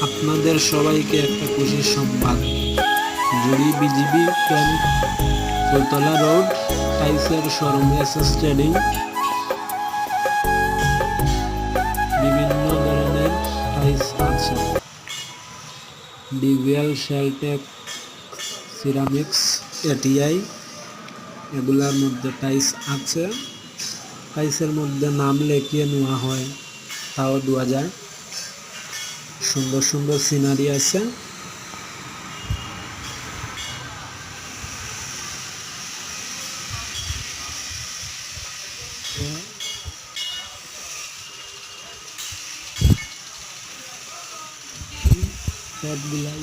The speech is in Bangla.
আপনাদের সবাইকে একটা খুশির সংবাদ। Juri BGB camp, Phultala road, টাইসের শোরুম এসএস ট্রেডিং বিভিন্ন ধরনের টাইস আছে। ডিভিএল, শেলটেক, সিরামিক্স, এটিআই এগুলার মধ্যে টাইস আছে। টাইসের মধ্যে নাম লেখিয়ে নেওয়া হয়, তাও দেওয়া যায়। সুন্দর সুন্দর সিনারি আছে। সবগুলাই